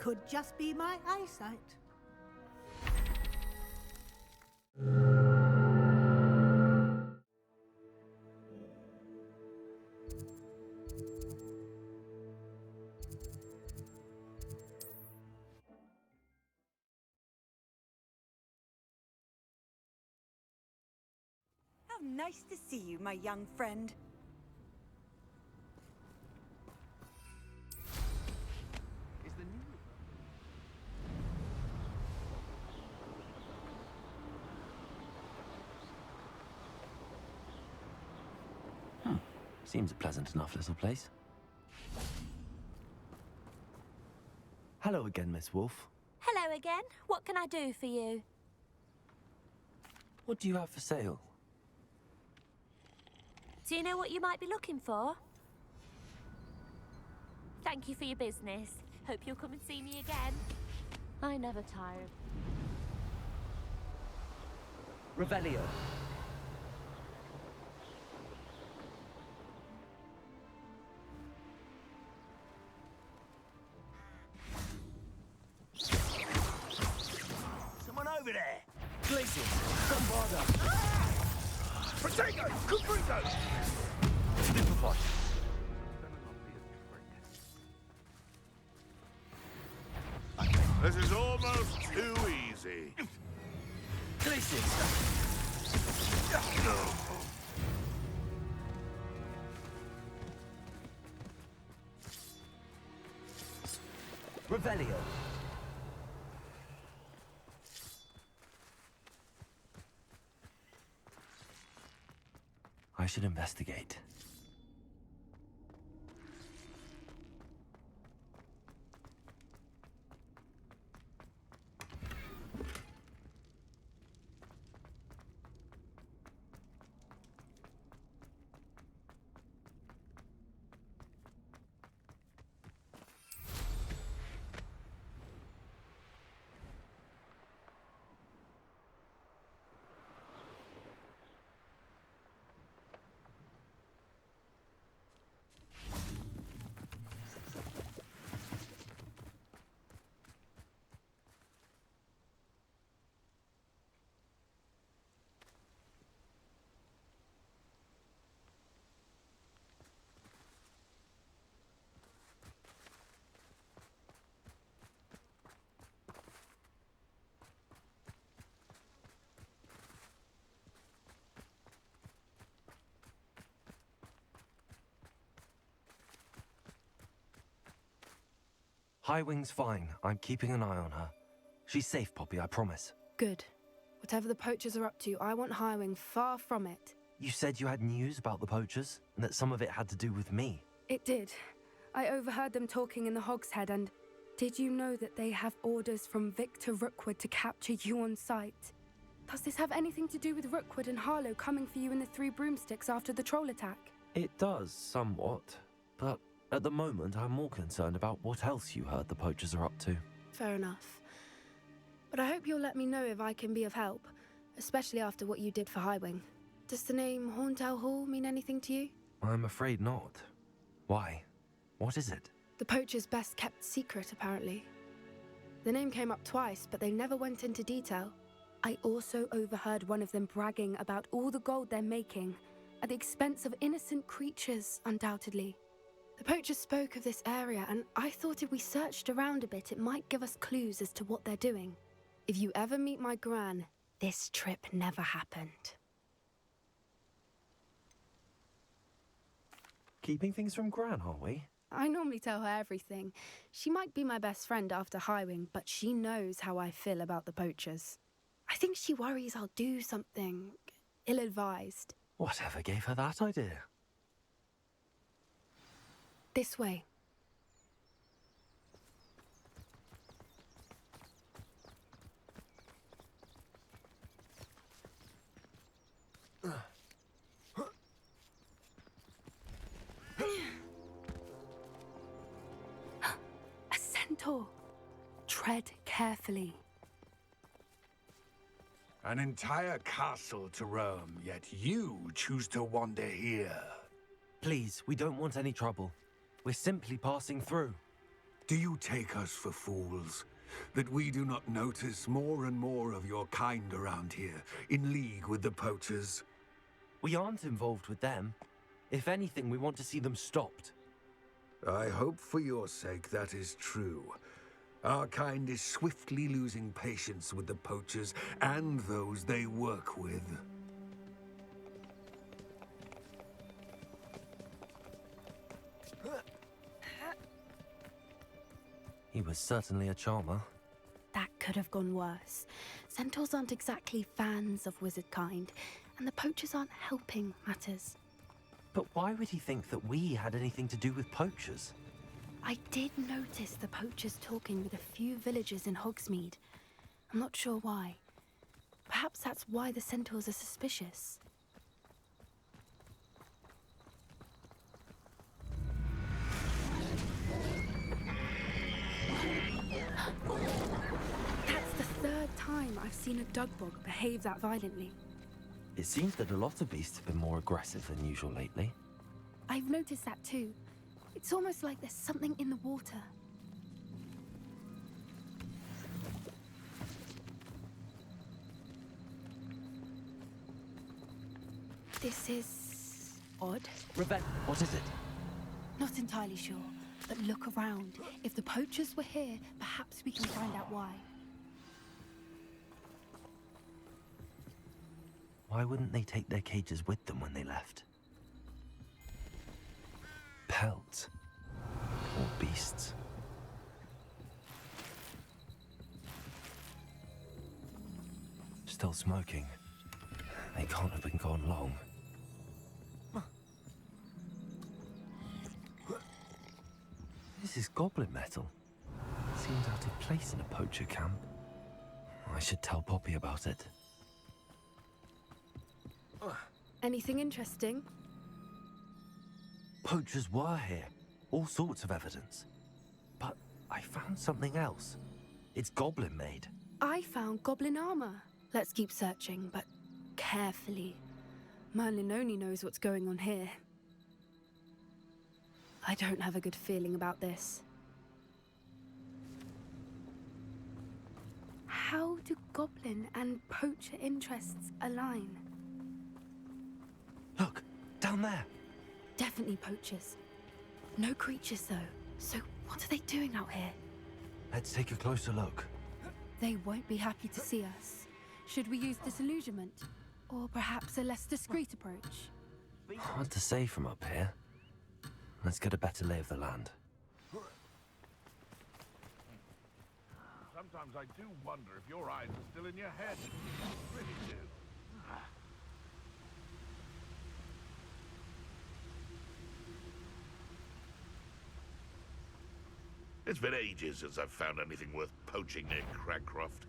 Could just be my eyesight. How nice to see you, my young friend. Is the new... Seems a pleasant enough little place. Hello again, Miss Wolf. Hello again. What can I do for you? What do you have for sale? Do you know what you might be looking for? Thank you for your business. Hope you'll come and see me again. I never tire. Revelio. Someone over there! Glacius! Gunpowder! Protego! Cuprico! Stupefy! This is almost too easy. Glacius! Revelio. I should investigate. Highwing's fine. I'm keeping an eye on her. She's safe, Poppy, I promise. Good. Whatever the poachers are up to, I want Highwing far from it. You said you had news about the poachers, and that some of it had to do with me. It did. I overheard them talking in the Hogshead, and did you know that they have orders from Victor Rookwood to capture you on sight? Does this have anything to do with Rookwood and Harlow coming for you in the Three Broomsticks after the troll attack? It does, somewhat. But at the moment, I'm more concerned about what else you heard the poachers are up to. Fair enough. But I hope you'll let me know if I can be of help, especially after what you did for Highwing. Does the name Hauntow Hall mean anything to you? I'm afraid not. Why? What is it? The poachers' best kept secret, apparently. The name came up twice, but they never went into detail. I also overheard one of them bragging about all the gold they're making, at the expense of innocent creatures, undoubtedly. The poachers spoke of this area, and I thought if we searched around a bit, it might give us clues as to what they're doing. If you ever meet my gran, this trip never happened. Keeping things from Gran, are we? I normally tell her everything. She might be my best friend after Highwing, but she knows how I feel about the poachers. I think she worries I'll do something ill-advised. Whatever gave her that idea? This way. A centaur. Tread carefully. An entire castle to roam, yet you choose to wander here. Please, we don't want any trouble. We're simply passing through. Do you take us for fools? That we do not notice more and more of your kind around here, in league with the poachers? We aren't involved with them. If anything, we want to see them stopped. I hope for your sake that is true. Our kind is swiftly losing patience with the poachers and those they work with. He was certainly a charmer. That could have gone worse. Centaurs aren't exactly fans of wizard kind, and the poachers aren't helping matters. But why would he think that we had anything to do with poachers? I did notice the poachers talking with a few villagers in Hogsmeade. I'm not sure why. Perhaps that's why the centaurs are suspicious. That's the third time I've seen a dugbog behave that violently. It seems that a lot of beasts have been more aggressive than usual lately. I've noticed that too. It's almost like there's something in the water. This is odd. Rebecca, what is it? Not entirely sure, but look around. If the poachers were here, perhaps we can find out why. Why wouldn't they take their cages with them when they left? Pelts. Or beasts. Still smoking. They can't have been gone long. This is goblin metal. Seems out of place in a poacher camp. I should tell Poppy about it. Anything interesting? Poachers were here. All sorts of evidence. But I found something else. It's goblin made. I found goblin armor. Let's keep searching, but carefully. Merlin only knows what's going on here. I don't have a good feeling about this. How do goblin and poacher interests align? Look, down there. Definitely poachers. No creatures, though. So what are they doing out here? Let's take a closer look. They won't be happy to see us. Should we use disillusionment? Or perhaps a less discreet approach? Hard to say from up here. Let's get a better lay of the land. Sometimes I do wonder if your eyes are still in your head. I really do. It's been ages since I've found anything worth poaching near Cragcroft.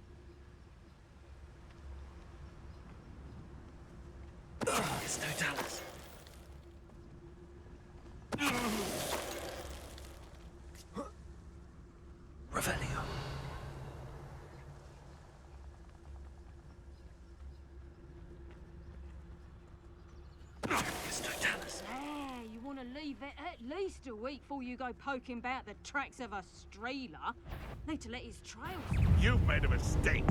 It's no Dallas. Revelio. It's no Dallas. Yeah, you want to leave it at least a week before you go poking about the tracks of a streeler. Need to let his trail. You've made a mistake.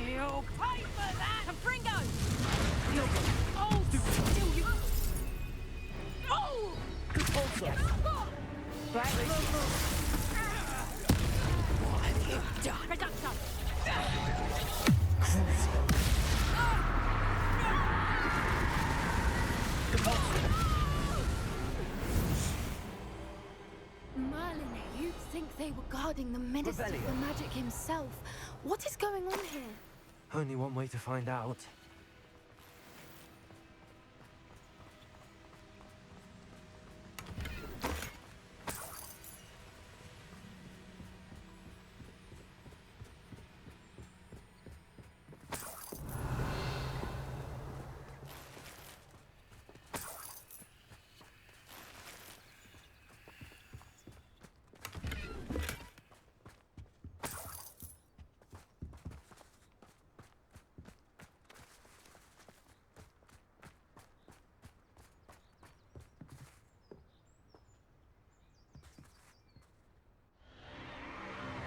You'll pay for that! Fringo! Oh, still you... Oh! Good also. Right, what have you done? Reducto! Merlin, you'd think they were guarding the Minister of the Magic himself. What is going on here? Only one way to find out.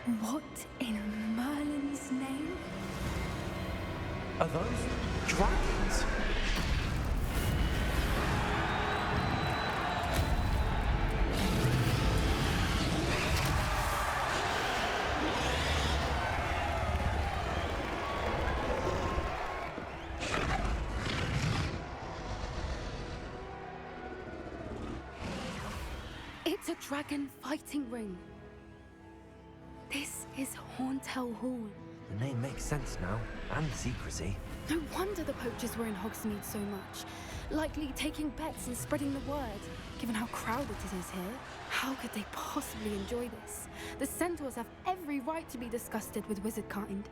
What in Merlin's name? Are those dragons? It's a dragon fighting ring. This is Hauntel Hall. The name makes sense now, and the secrecy. No wonder the poachers were in Hogsmeade so much. Likely taking bets and spreading the word, given how crowded it is here. How could they possibly enjoy this? The centaurs have every right to be disgusted with wizard kind.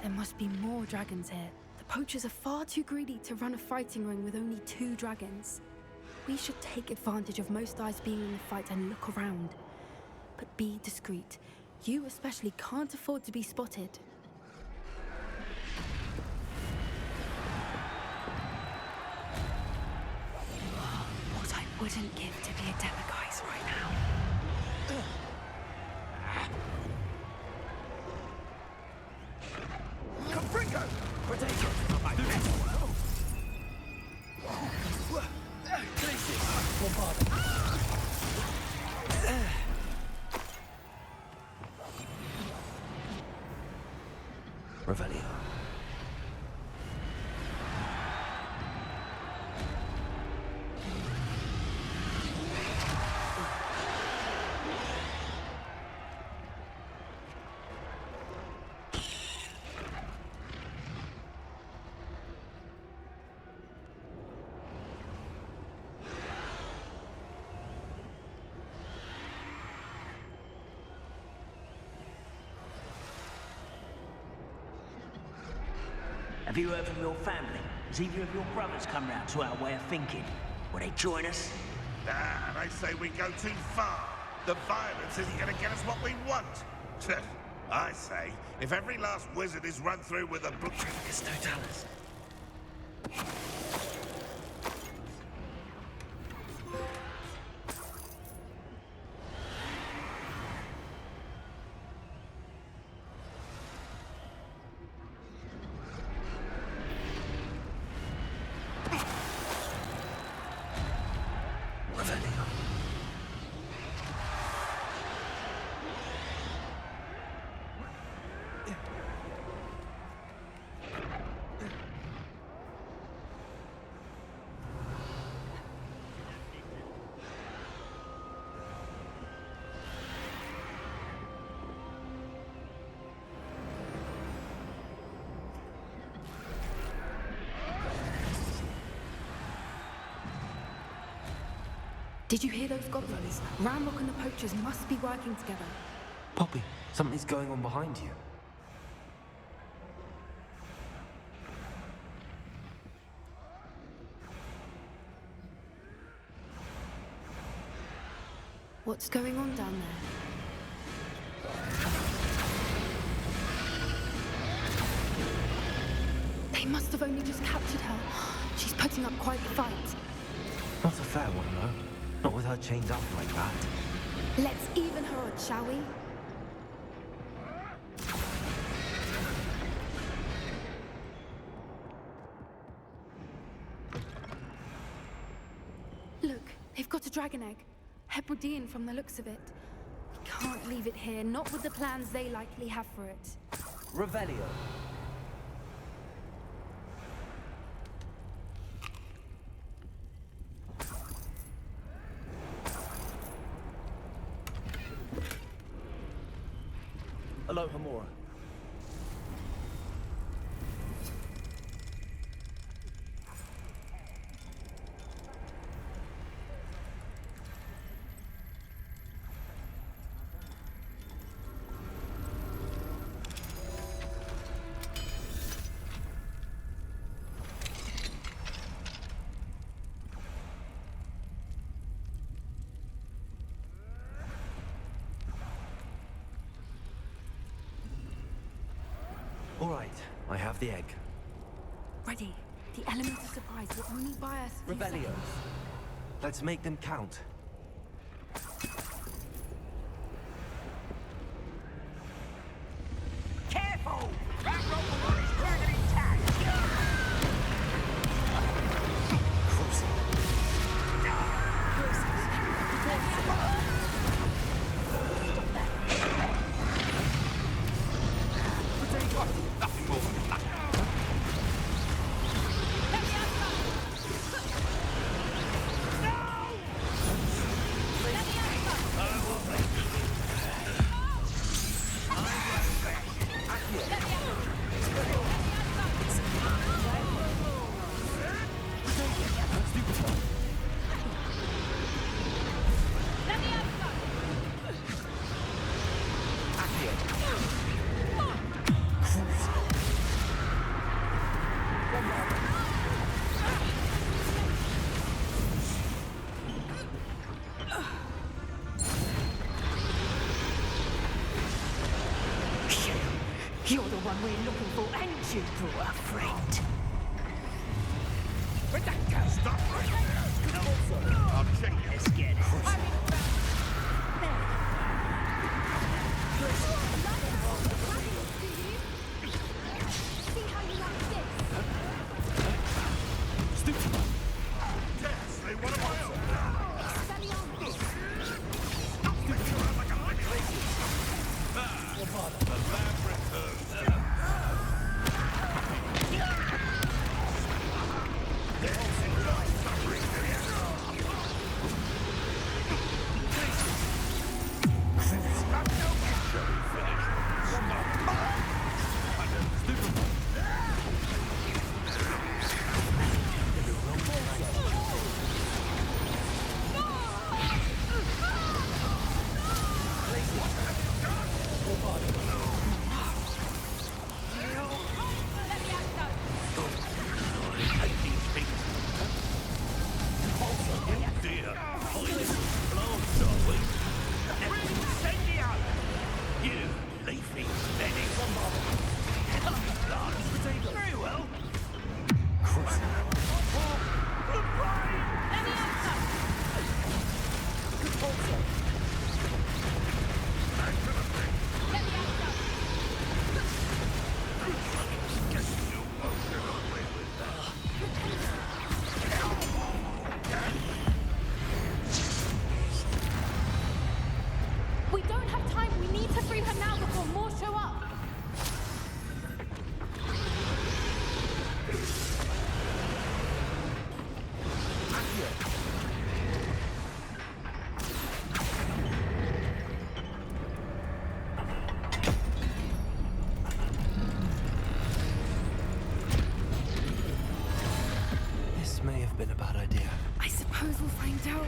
There must be more dragons here. The poachers are far too greedy to run a fighting ring with only 2 dragons. We should take advantage of most eyes being in the fight and look around. But be discreet. You especially can't afford to be spotted. What I wouldn't give to be a Demiguise right now. Confringo! Potato! My best. Revelio. Have you heard from your family? Has either of your brothers come round to our way of thinking? Will they join us? Ah, they say we go too far. The violence isn't going to get us what we want. I say, if every last wizard is run through with a book... It's Totalis. Did you hear those goblins? Ramrock and the poachers must be working together. Poppy, something's going on behind you. What's going on down there? They must have only just captured her. She's putting up quite the fight. Not a fair one, though. Not with her chained up like that. Let's even her odds, shall we? Look, they've got a dragon egg. Hebridean from the looks of it. We can't leave it here, not with the plans they likely have for it. Revelio. Hello, Hamura. All right, I have the egg. Ready. The element of surprise will only buy us a few Revelio. seconds. Let's make them count. one we're looking for, and you brought a friend. Where'd that go? Stop right there! I'll check you. Let's get it. Yes, they want my own. Stop sticking around like a lady. The lab returns. We don't have time. We need to free her now before more show up. This may have been a bad idea. I suppose we'll find out.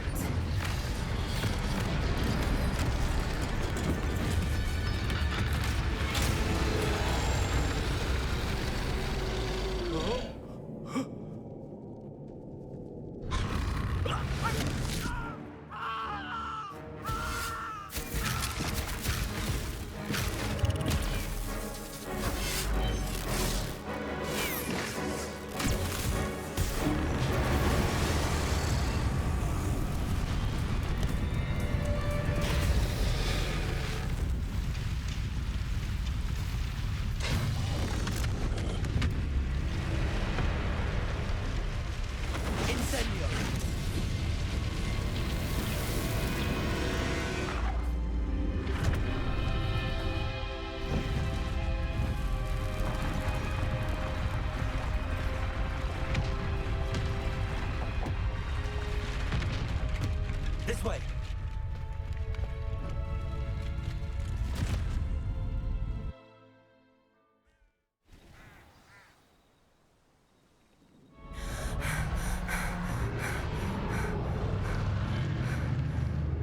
This way.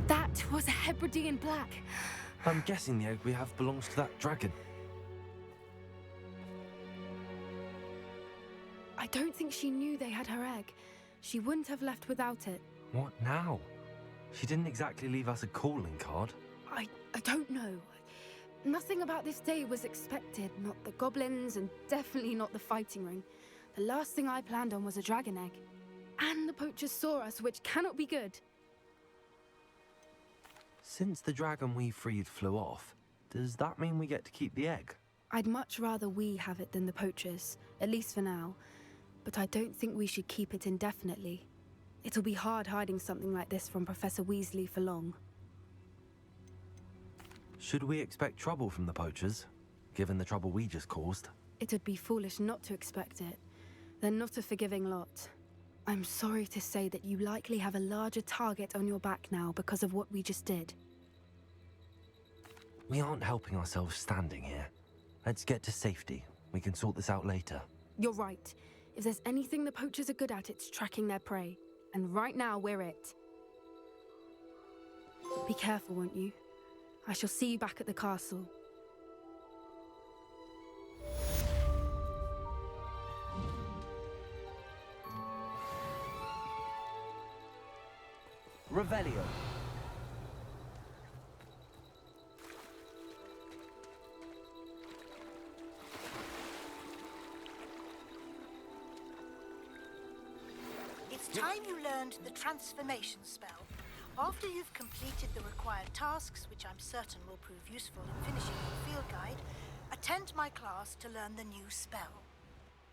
That was a Hebridean black. I'm guessing the egg we have belongs to that dragon. I don't think she knew they had her egg. She wouldn't have left without it. What now? She didn't exactly leave us a calling card. I don't know. Nothing about this day was expected. Not the goblins, and definitely not the fighting ring. The last thing I planned on was a dragon egg. And the poachers saw us, which cannot be good. Since the dragon we freed flew off, does that mean we get to keep the egg? I'd much rather we have it than the poachers, at least for now. But I don't think we should keep it indefinitely. It'll be hard hiding something like this from Professor Weasley for long. Should we expect trouble from the poachers, given the trouble we just caused? It would be foolish not to expect it. They're not a forgiving lot. I'm sorry to say that you likely have a larger target on your back now because of what we just did. We aren't helping ourselves standing here. Let's get to safety. We can sort this out later. You're right. If there's anything the poachers are good at, it's tracking their prey. And right now, we're it. Be careful, won't you? I shall see you back at the castle. Revelio. It's time you learned the transformation spell. After you've completed the required tasks, which I'm certain will prove useful in finishing your field guide, attend my class to learn the new spell.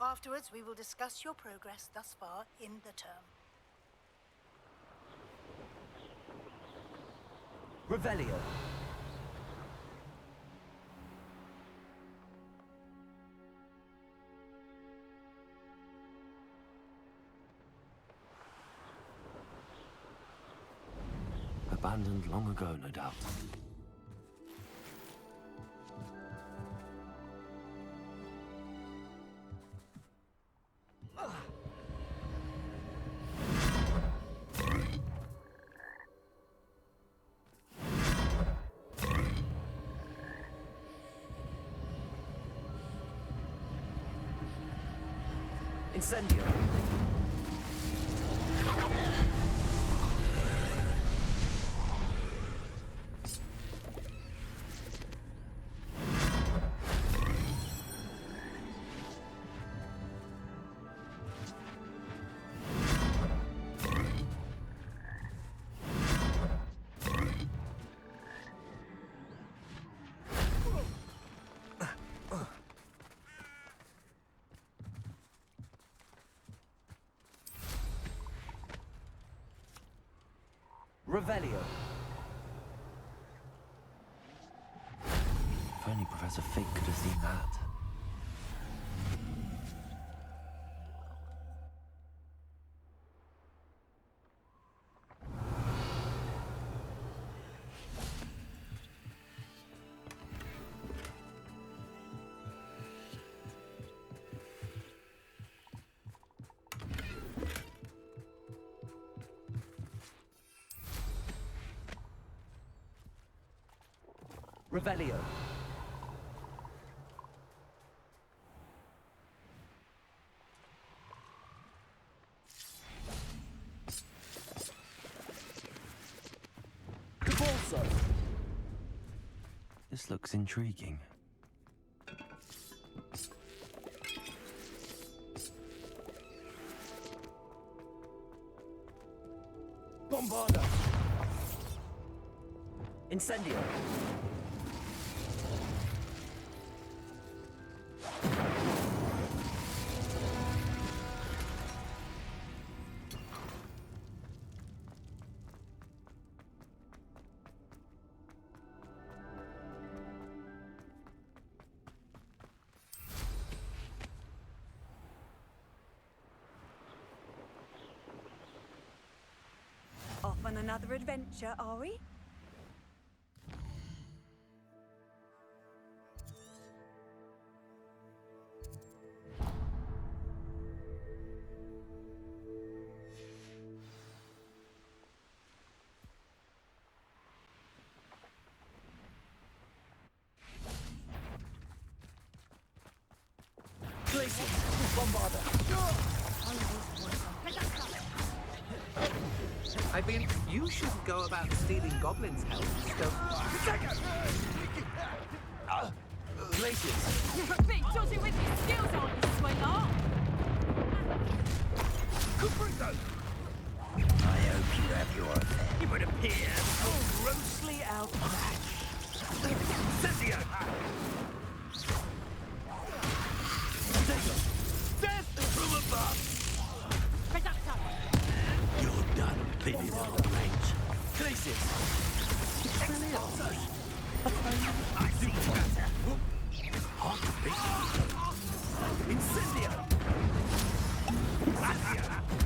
Afterwards, we will discuss your progress thus far in the term. Revelio. Abandoned long ago, no doubt. Incendio. Revelio. If only Professor Fig could have seen that. Revelio. Cabalso. This looks intriguing. Bombarda. Incendio. Off on another adventure, are we? I mean, you shouldn't go about stealing goblins' help, Glaciers. You're a bit dodgy with your skills, aren't you, sweetheart? I hope you have your fare. It would appear grossly outmatched. Cynthia! Death from above! You're done, leaving on the range. Glaciers! I see better. Hot Incendio! Incendio!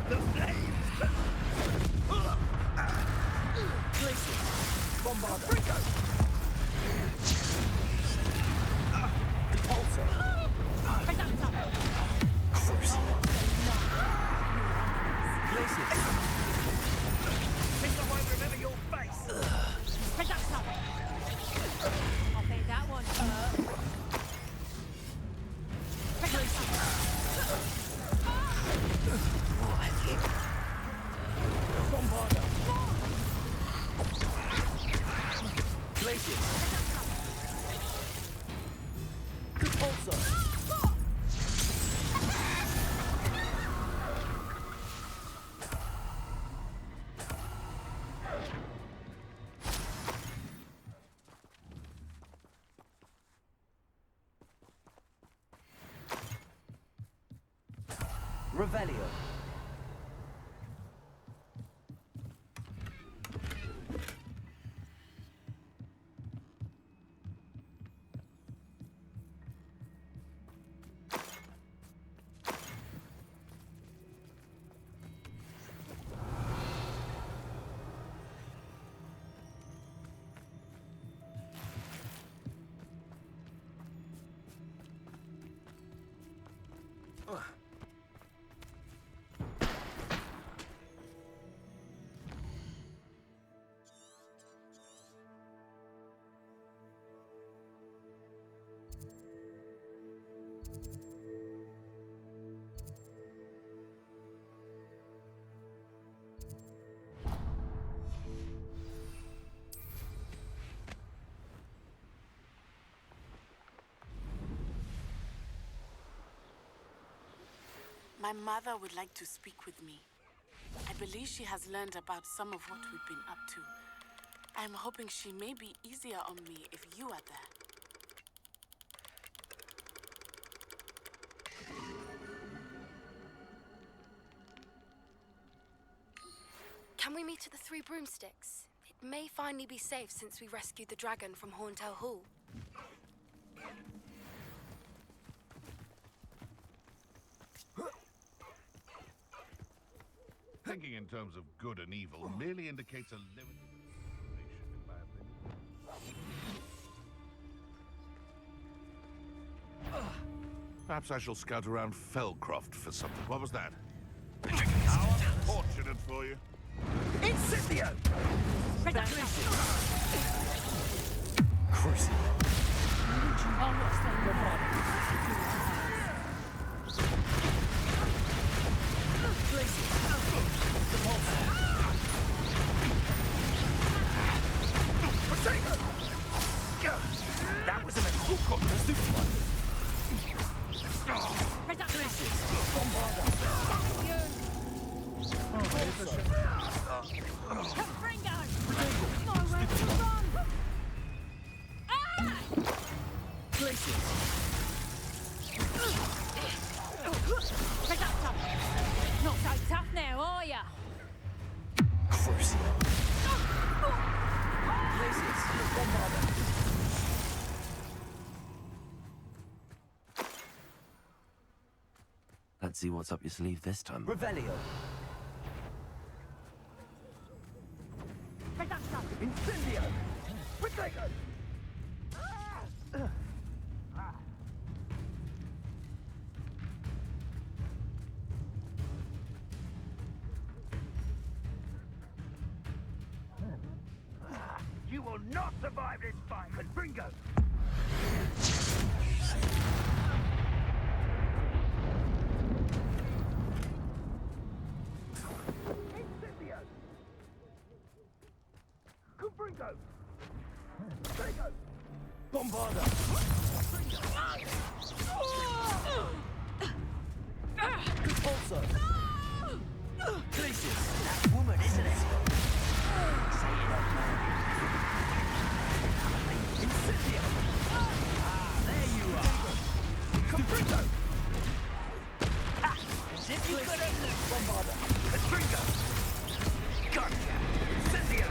The flames! Glaciers! Bombarda! Brinko! Repulsor! Crucible! Glaciers! Think I won't remember your face! I'll bet that one. Revelio. My mother would like to speak with me. I believe she has learned about some of what we've been up to. I'm hoping she may be easier on me if you are there. Can we meet at the Three Broomsticks? It may finally be safe since we rescued the dragon from Horntail Hall. Thinking in terms of good and evil merely indicates a limited explanation, in my opinion. Perhaps I shall scout around Felcroft for something. What was that? How unfortunate for you. Incendio! That was an cool let's do one. Not so tough now, are ya? Let's see what's up your sleeve this time. Revelio. Incendio! Potato! You will not survive this fight, Confringo! Incendio! Confringo! Potato! Bombarda! Also. Glacius. That woman, isn't it? Say it up, man. Incendio! There you are. Confringo! As if you could have... Bombarda! Confringo! Gotcha! Incendio!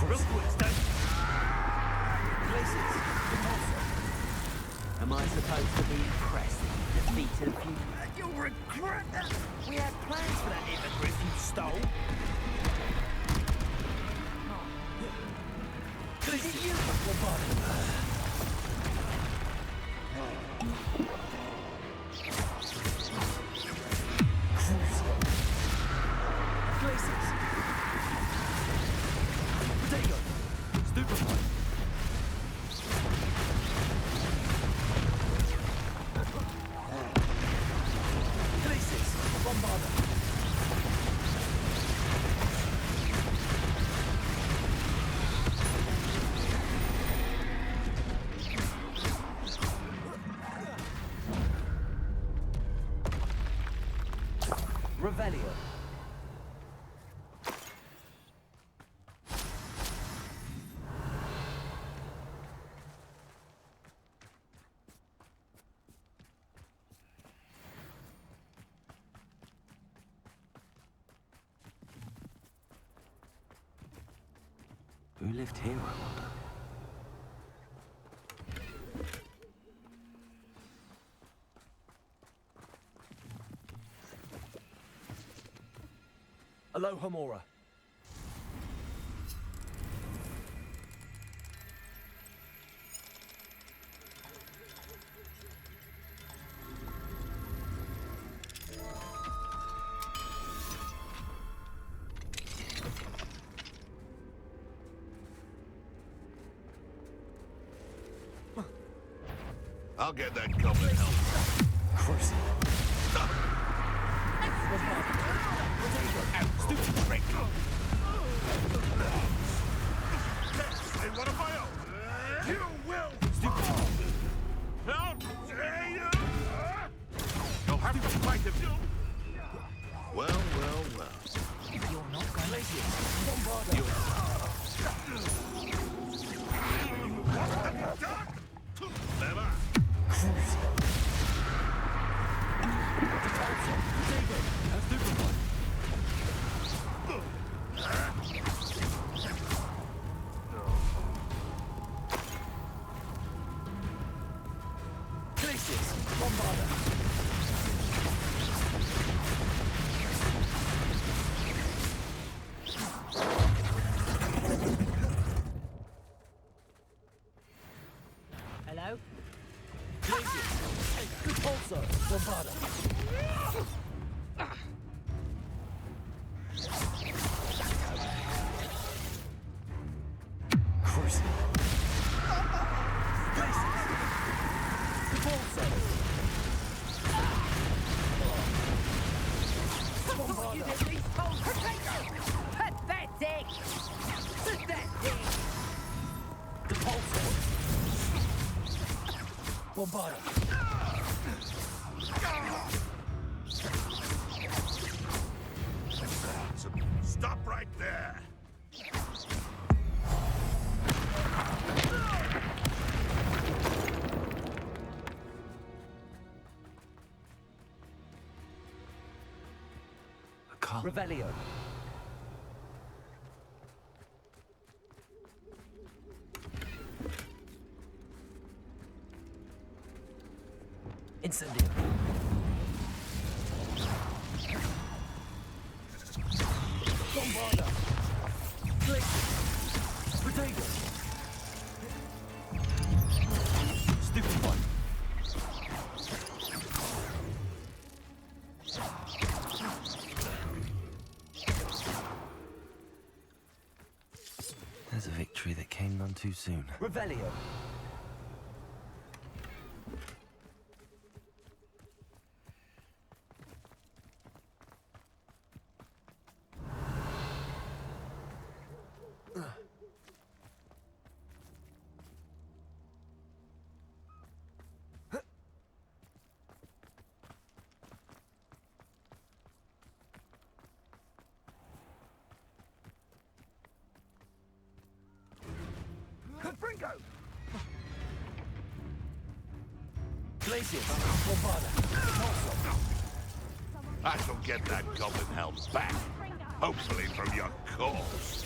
Real quick, Stone. Glacius. Am I supposed to be impressed that you defeated a few... You'll regret that! We had plans for that hippogriff you stole. Is it you? Glacius! Potato! Stupefy! Glacius! Bombarda! Revelio. Who lived here, I wonder? Aloha, Mora. I'll get that goblin help. Cruising. Stupid trick. Hey, what if I own? You will. Stupid. How dare you? You'll have to fight him. Well, well, well. If you're not going Clever. Hello? Pathetic! Pathetic! Stop right there. Revelio. Incendio. Bombarda. Glacier. Potato. Stupid one. There's a victory that came none too soon. Revelio. Bringo! Glacier. Bombarda. I shall get that goblin helm back. Hopefully from your corpse.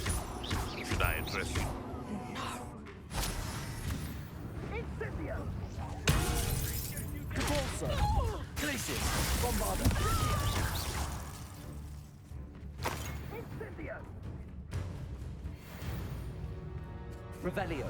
Should I interest you? Incendio! Repulsor. Glacier. Bombarda. Incendio! Revelio.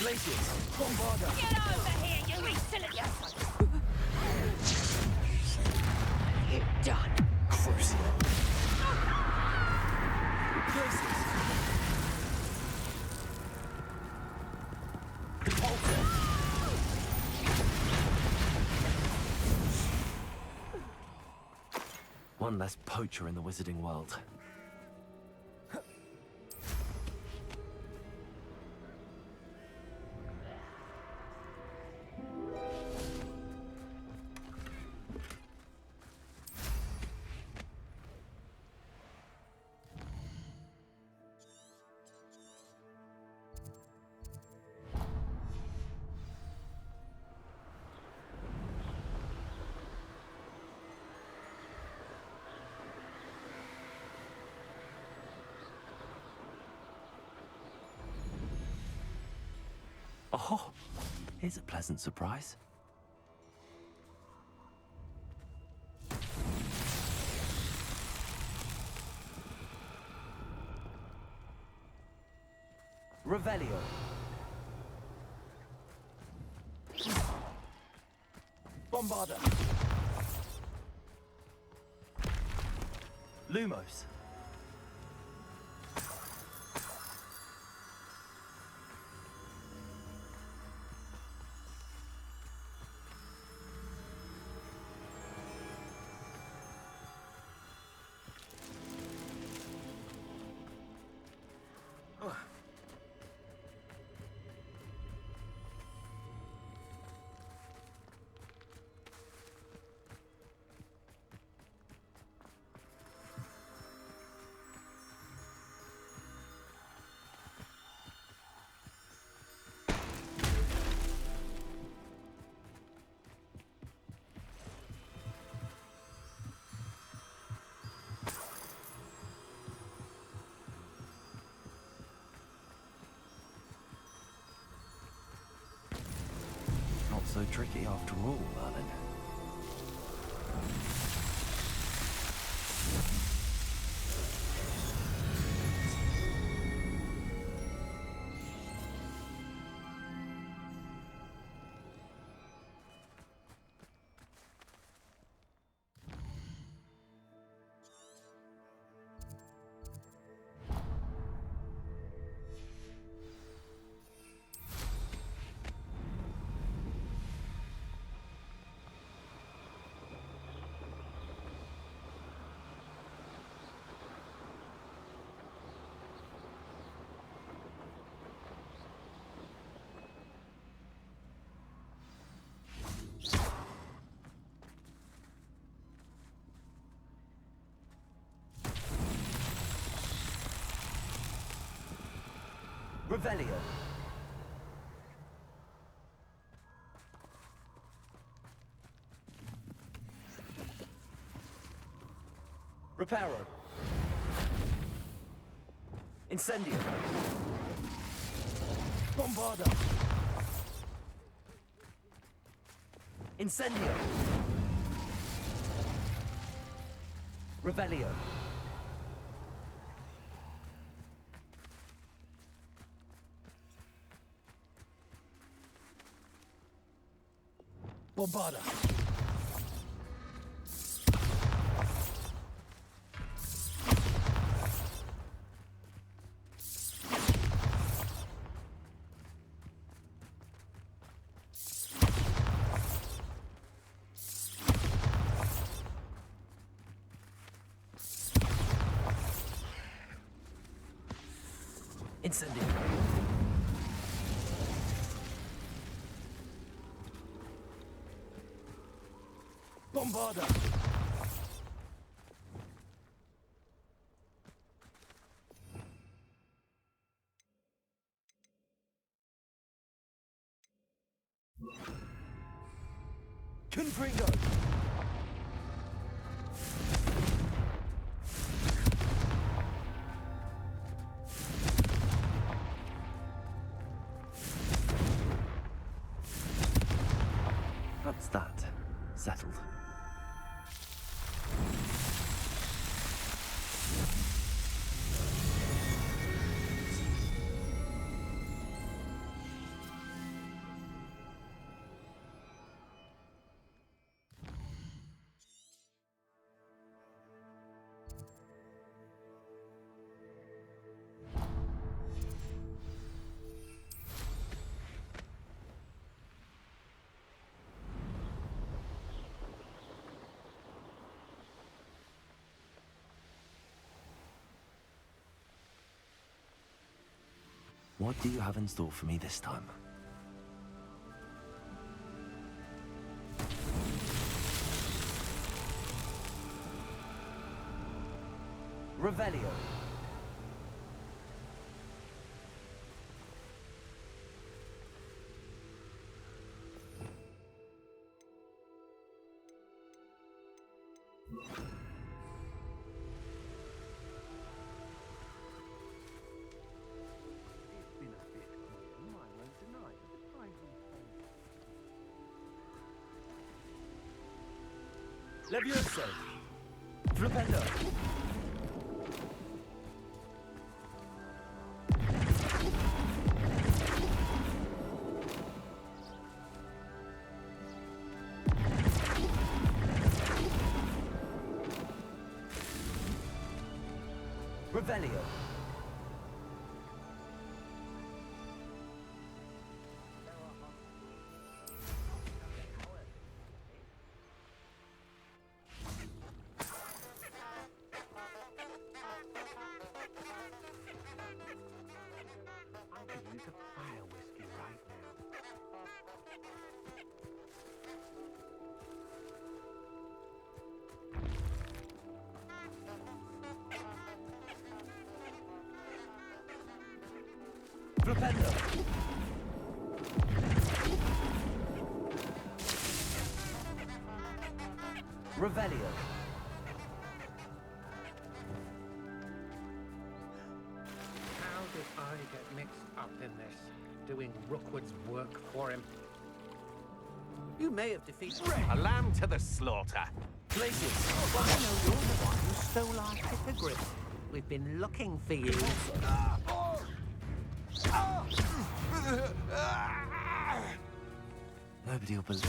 Glacier. Bombarda. Get over here, you insolent... You're done. Crucial. places. Repulsor. One less poacher in the wizarding world. Oh, here's a pleasant surprise. Revelio. Bombarda. Lumos. Not so tricky after all, Merlin. Revelio. Reparo. Incendio. Bombarda. Incendio. Revelio. Bombarda. Incendio. Bombarda. Confringo. That's that. Settled. What do you have in store for me this time? Revelio. Levioso! Flipendo! Revelio. I could use a fire whiskey right now. Flipendo. Revelio. How did I get mixed up in this? Doing Rookwood's work for him? You may have defeated a lamb to the slaughter. Places. Well, I know you're the one who stole our hippogriff. We've been looking for you. Nobody will believe.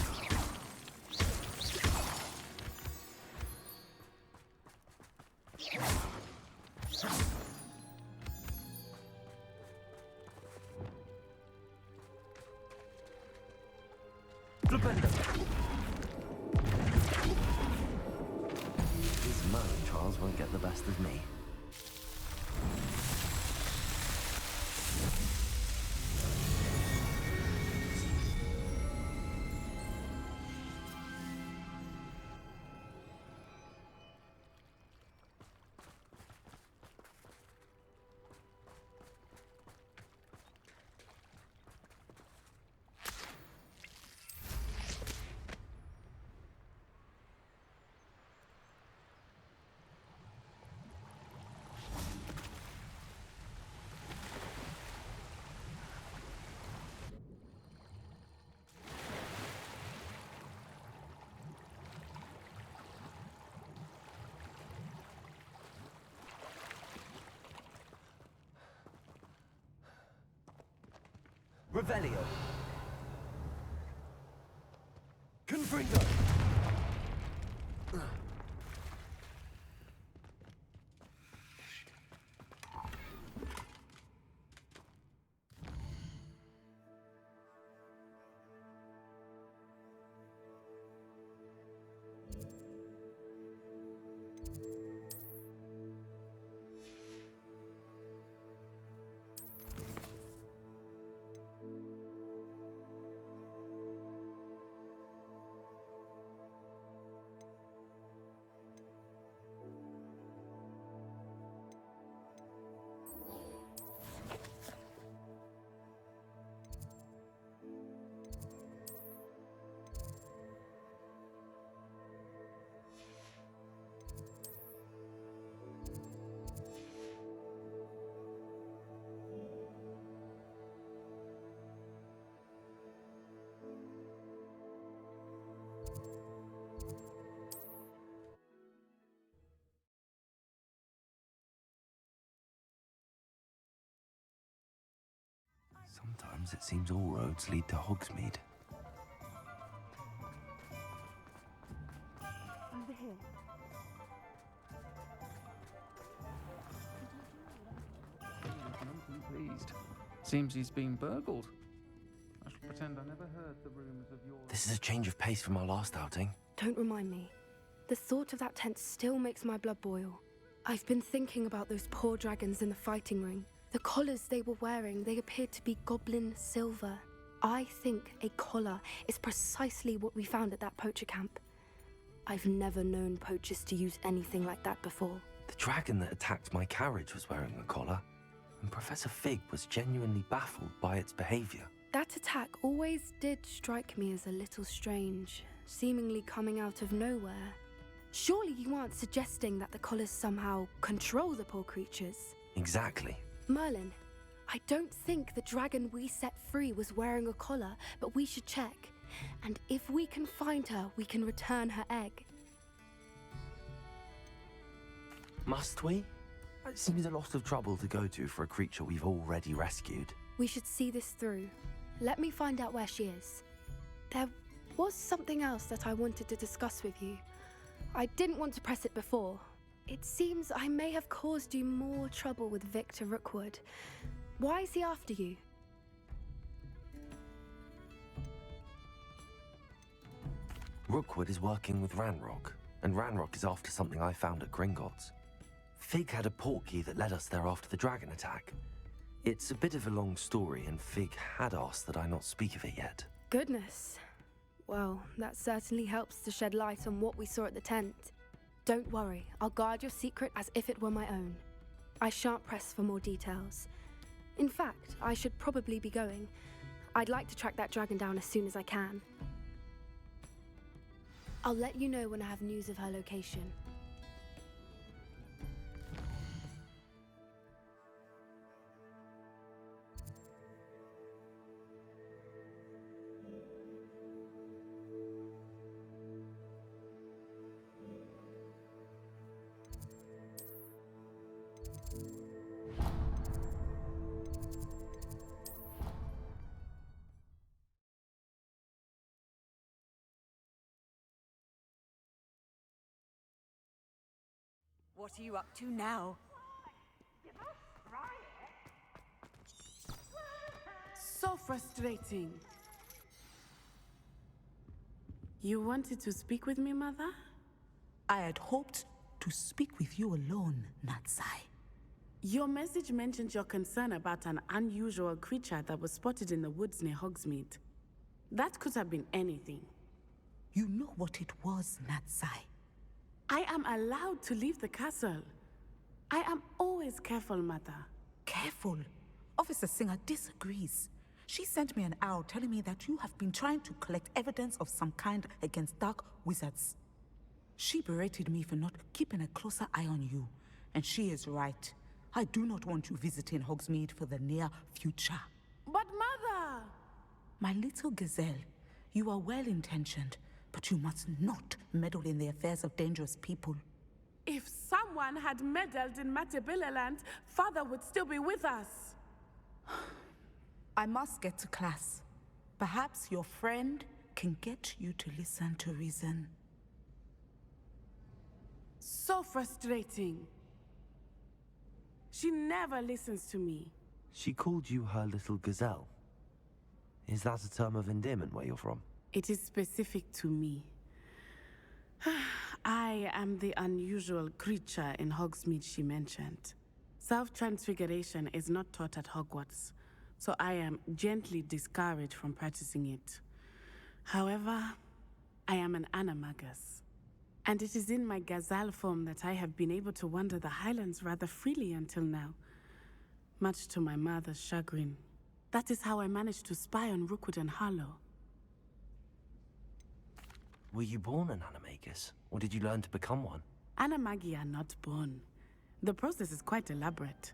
Flipendo. These murder trials won't get the best of me. Revelio. Confringo! Sometimes it seems all roads lead to Hogsmeade. Over here. I'm pleased. Seems he's been burgled. I shall pretend I never heard the rumors of your... This is a change of pace from our last outing. Don't remind me. The thought of that tent still makes my blood boil. I've been thinking about those poor dragons in the fighting ring. The collars they were wearing, they appeared to be goblin silver. I think a collar is precisely what we found at that poacher camp. I've never known poachers to use anything like that before. The dragon that attacked my carriage was wearing a collar, and Professor Fig was genuinely baffled by its behavior. That attack always did strike me as a little strange, seemingly coming out of nowhere. Surely you aren't suggesting that the collars somehow control the poor creatures? Exactly. Merlin, I don't think the dragon we set free was wearing a collar, but we should check. And if we can find her, we can return her egg. Must we? It seems a lot of trouble to go to for a creature we've already rescued. We should see this through. Let me find out where she is. There was something else that I wanted to discuss with you. I didn't want to press it before. It seems I may have caused you more trouble with Victor Rookwood. Why is he after you? Rookwood is working with Ranrock, and Ranrock is after something I found at Gringotts. Fig had a portkey that led us there after the dragon attack. It's a bit of a long story, and Fig had asked that I not speak of it yet. Goodness. Well, that certainly helps to shed light on what we saw at the tent. Don't worry, I'll guard your secret as if it were my own. I shan't press for more details. In fact, I should probably be going. I'd like to track that dragon down as soon as I can. I'll let you know when I have news of her location. What are you up to now? So frustrating. You wanted to speak with me, Mother? I had hoped to speak with you alone, Natsai. Your message mentioned your concern about an unusual creature that was spotted in the woods near Hogsmeade. That could have been anything. You know what it was, Natsai. I am allowed to leave the castle. I am always careful, Mother. Careful? Officer Singer disagrees. She sent me an owl telling me that you have been trying to collect evidence of some kind against dark wizards. She berated me for not keeping a closer eye on you, and she is right. I do not want you visiting Hogsmeade for the near future. But Mother! My little gazelle, you are well-intentioned, but you must not meddle in the affairs of dangerous people. If someone had meddled in Matabeleland, Father would still be with us. I must get to class. Perhaps your friend can get you to listen to reason. So frustrating. She never listens to me. She called you her little gazelle. Is that a term of endearment where you're from? It is specific to me. I am the unusual creature in Hogsmeade she mentioned. Self-transfiguration is not taught at Hogwarts, so I am gently discouraged from practicing it. However, I am an animagus, and it is in my gazelle form that I have been able to wander the Highlands rather freely until now, much to my mother's chagrin. That is how I managed to spy on Rookwood and Harlow. Were you born an animagus, or did you learn to become one? Animagi are not born. The process is quite elaborate.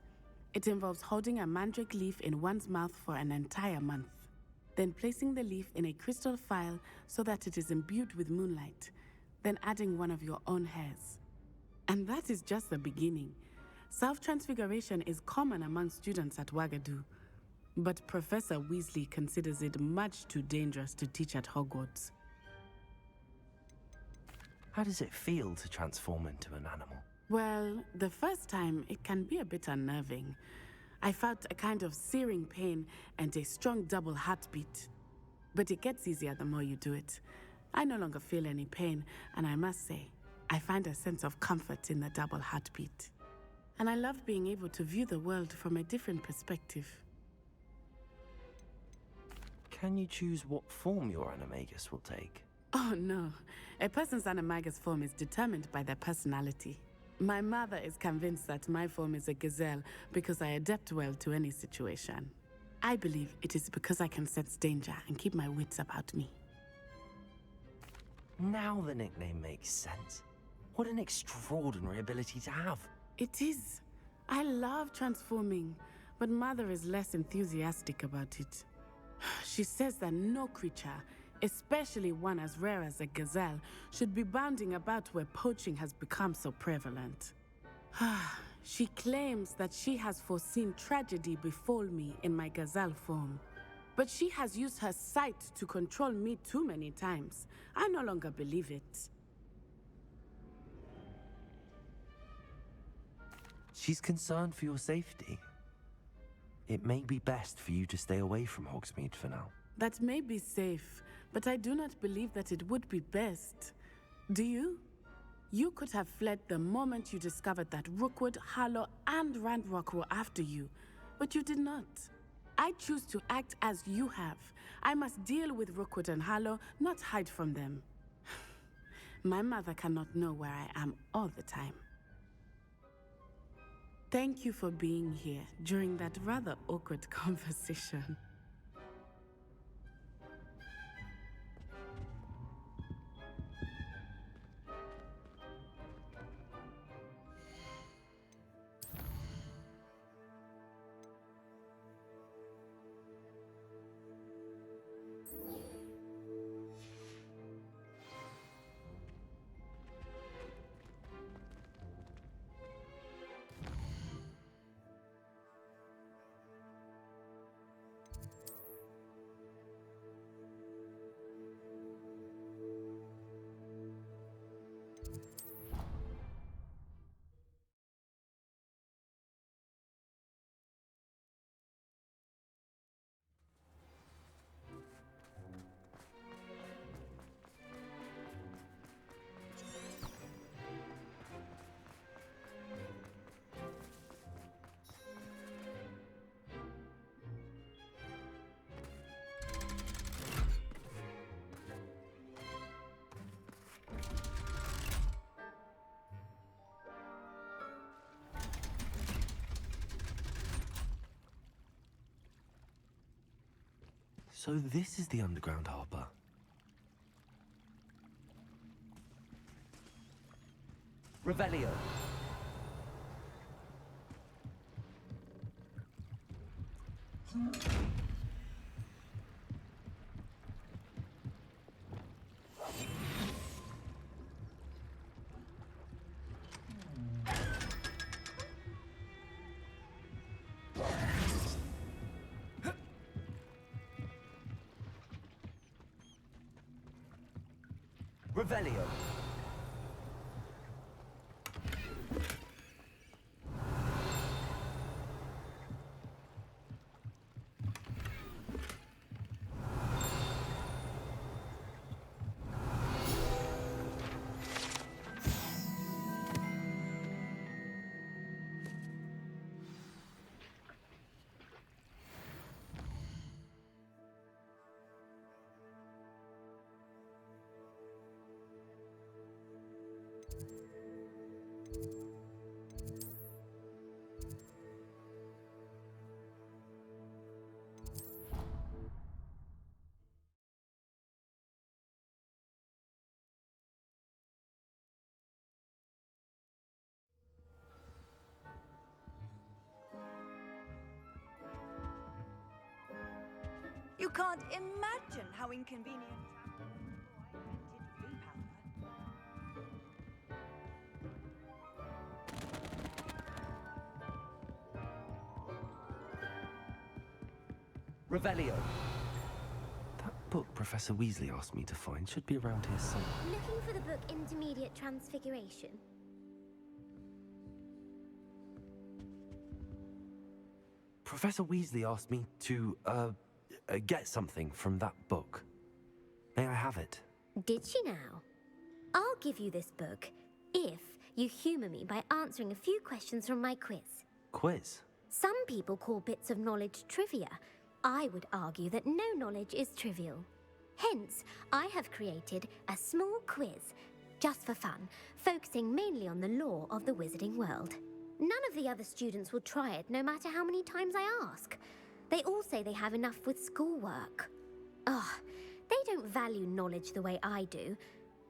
It involves holding a mandrake leaf in one's mouth for an entire month, then placing the leaf in a crystal phial so that it is imbued with moonlight, then adding one of your own hairs. And that is just the beginning. Self-transfiguration is common among students at Wagadu, but Professor Weasley considers it much too dangerous to teach at Hogwarts. How does it feel to transform into an animal? Well, the first time, it can be a bit unnerving. I felt a kind of searing pain and a strong double heartbeat. But it gets easier the more you do it. I no longer feel any pain, and I must say, I find a sense of comfort in the double heartbeat. And I loved being able to view the world from a different perspective. Can you choose what form your animagus will take? Oh no, a person's animagus form is determined by their personality. My mother is convinced that my form is a gazelle because I adapt well to any situation. I believe it is because I can sense danger and keep my wits about me. Now the nickname makes sense. What an extraordinary ability to have. It is. I love transforming, but Mother is less enthusiastic about it. She says that no creature, especially one as rare as a gazelle, should be bounding about where poaching has become so prevalent. She claims that she has foreseen tragedy befall me in my gazelle form. But she has used her sight to control me too many times. I no longer believe it. She's concerned for your safety. It may be best for you to stay away from Hogsmeade for now. That may be safe, but I do not believe that it would be best. Do you? You could have fled the moment you discovered that Rookwood, Harlow, and Ranrock were after you, but you did not. I choose to act as you have. I must deal with Rookwood and Harlow, not hide from them. My mother cannot know where I am all the time. Thank you for being here during that rather awkward conversation. So this is the underground harbor. Revelio. Revelio. You can't imagine how inconvenient Revelio. That book Professor Weasley asked me to find should be around here somewhere. Looking for the book Intermediate Transfiguration? Professor Weasley asked me to, get something from that book. May I have it? Did she now? I'll give you this book if you humour me by answering a few questions from my quiz. Quiz? Some people call bits of knowledge trivia. I would argue that no knowledge is trivial. Hence, I have created a small quiz, just for fun, focusing mainly on the lore of the wizarding world. None of the other students will try it, no matter how many times I ask. They all say they have enough with schoolwork. Ugh, they don't value knowledge the way I do.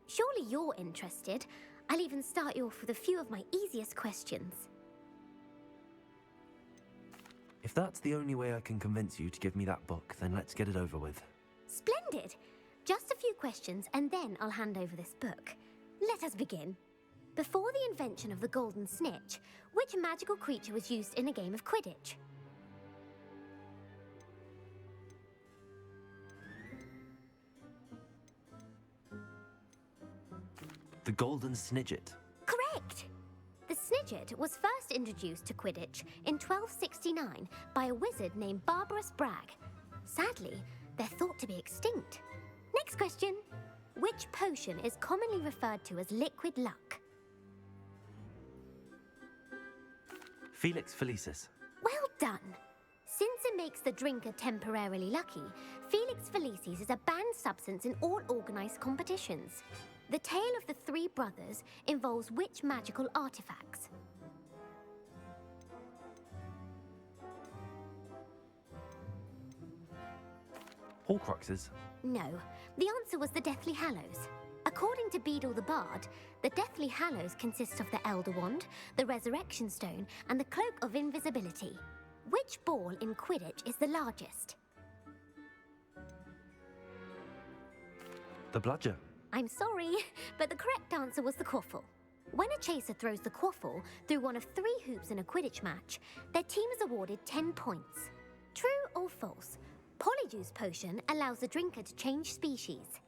Surely you're interested. I'll even start you off with a few of my easiest questions. If that's the only way I can convince you to give me that book, then let's get it over with. Splendid! Just a few questions and then I'll hand over this book. Let us begin. Before the invention of the golden snitch, which magical creature was used in a game of Quidditch? The golden snidget. Correct! The snidget was first introduced to Quidditch in 1269 by a wizard named Barbarous Bragg. Sadly, they're thought to be extinct. Next question. Which potion is commonly referred to as liquid luck? Felix Felicis. Well done! Since it makes the drinker temporarily lucky, Felix Felicis is a banned substance in all organised competitions. The tale of the three brothers involves which magical artifacts? Horcruxes. No, the answer was the Deathly Hallows. According to Beadle the Bard, the Deathly Hallows consists of the Elder Wand, the Resurrection Stone, and the Cloak of Invisibility. Which ball in Quidditch is the largest? The bludger. I'm sorry, but the correct answer was the quaffle. When a chaser throws the quaffle through one of 3 hoops in a Quidditch match, their team is awarded 10 points. True or false? Polyjuice Potion allows the drinker to change species.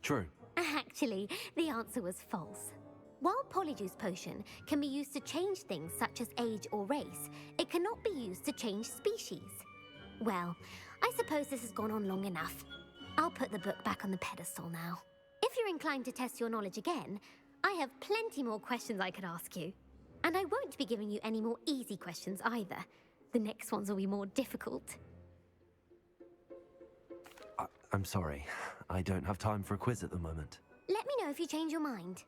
True. Actually, the answer was false. While Polyjuice Potion can be used to change things such as age or race, it cannot be used to change species. Well, I suppose this has gone on long enough. I'll put the book back on the pedestal now. If you're inclined to test your knowledge again, I have plenty more questions I could ask you. And I won't be giving you any more easy questions either. The next ones will be more difficult. I'm sorry. I don't have time for a quiz at the moment. Let me know if you change your mind.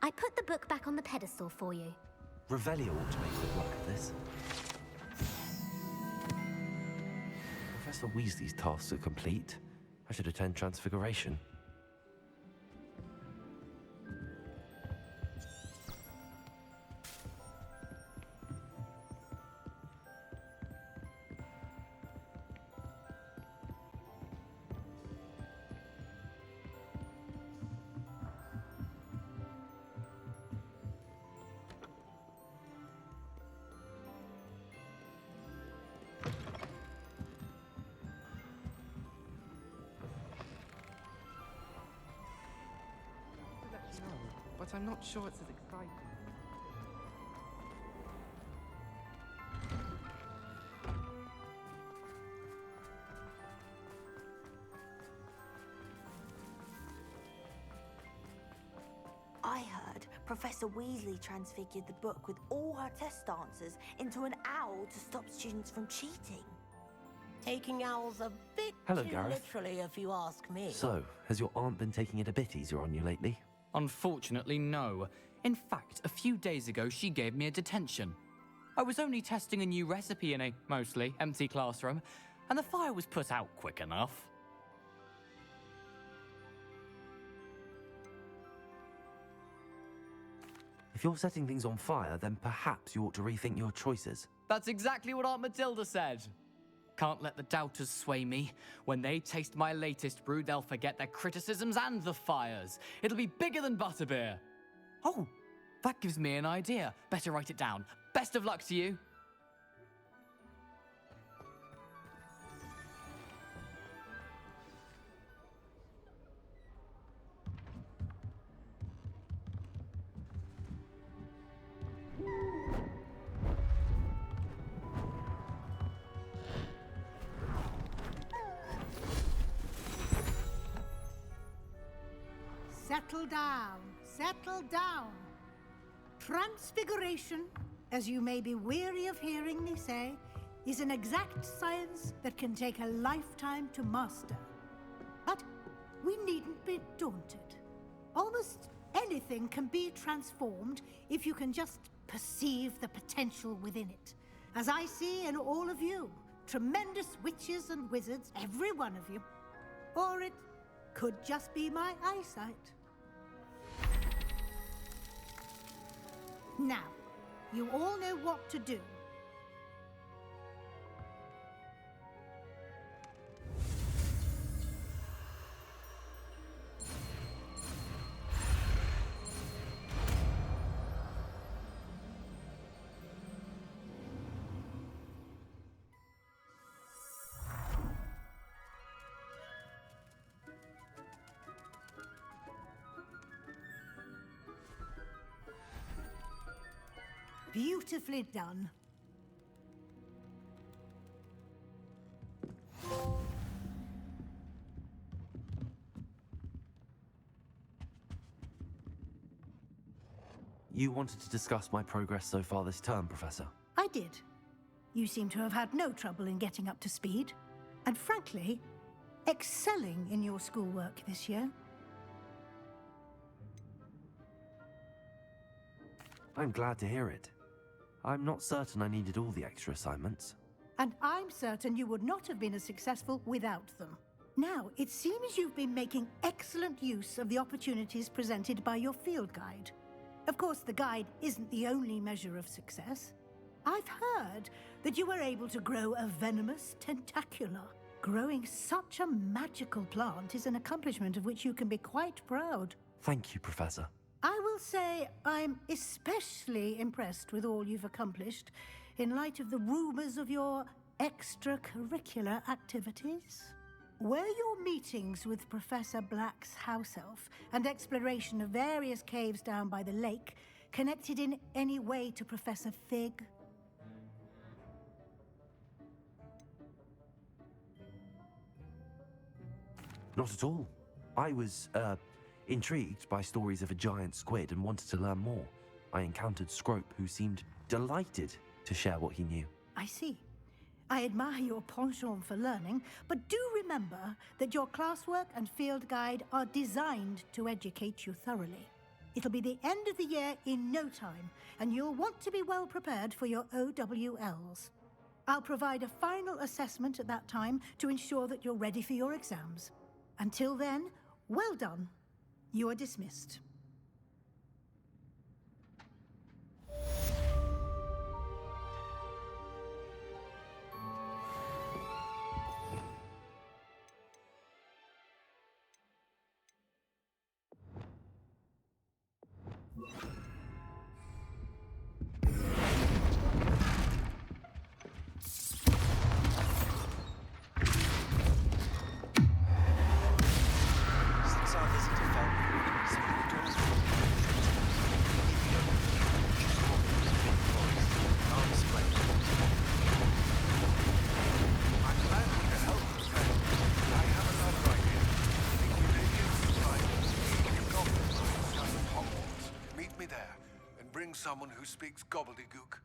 I put the book back on the pedestal for you. Revelio ought to make good work of this. Professor Weasley's tasks are complete. I should attend Transfiguration. But I'm not sure it's as exciting. I heard Professor Weasley transfigured the book with all her test answers into an owl to stop students from cheating. Taking owls a bit Hello, too Gareth. literally, if you ask me. So, has your aunt been taking it a bit easier on you lately? Unfortunately, no. In fact, a few days ago, she gave me a detention. I was only testing a new recipe in a mostly empty classroom, and the fire was put out quick enough. If you're setting things on fire, then perhaps you ought to rethink your choices. That's exactly what Aunt Matilda said. Can't let the doubters sway me. When they taste my latest brew, they'll forget their criticisms and the fires. It'll be bigger than butterbeer. Oh, that gives me an idea. Better write it down. Best of luck to you. settle down. Settle down. Transfiguration, as you may be weary of hearing me say, is an exact science that can take a lifetime to master. But we needn't be daunted. Almost anything can be transformed if you can just perceive the potential within it. As I see in all of you, tremendous witches and wizards, every one of you. Or it could just be my eyesight. Now, you all know what to do. Beautifully done. You wanted to discuss my progress so far this term, Professor? I did. You seem to have had no trouble in getting up to speed, and frankly, excelling in your schoolwork this year. I'm glad to hear it. I'm not certain I needed all the extra assignments. And I'm certain you would not have been as successful without them. Now, it seems you've been making excellent use of the opportunities presented by your field guide. Of course, the guide isn't the only measure of success. I've heard that you were able to grow a venomous tentacula. Growing such a magical plant is an accomplishment of which you can be quite proud. Thank you, Professor. I will say I'm especially impressed with all you've accomplished in light of the rumors of your extracurricular activities. Were your meetings with Professor Black's house elf and exploration of various caves down by the lake connected in any way to Professor Fig? Not at all. I was, intrigued by stories of a giant squid and wanted to learn more. I encountered Scrope, who seemed delighted to share what he knew. I see. I admire your penchant for learning, but do remember that your classwork and field guide are designed to educate you thoroughly. It'll be the end of the year in no time, and you'll want to be well prepared for your OWLs. I'll provide a final assessment at that time to ensure that you're ready for your exams. Until then, well done. You are dismissed. Since our visit to Falcon, some of the doors were I'm glad we could help, friend. I have another idea. Think you may give some time to the goblin outside of Hogwarts. Meet me there, and bring someone who speaks gobbledygook.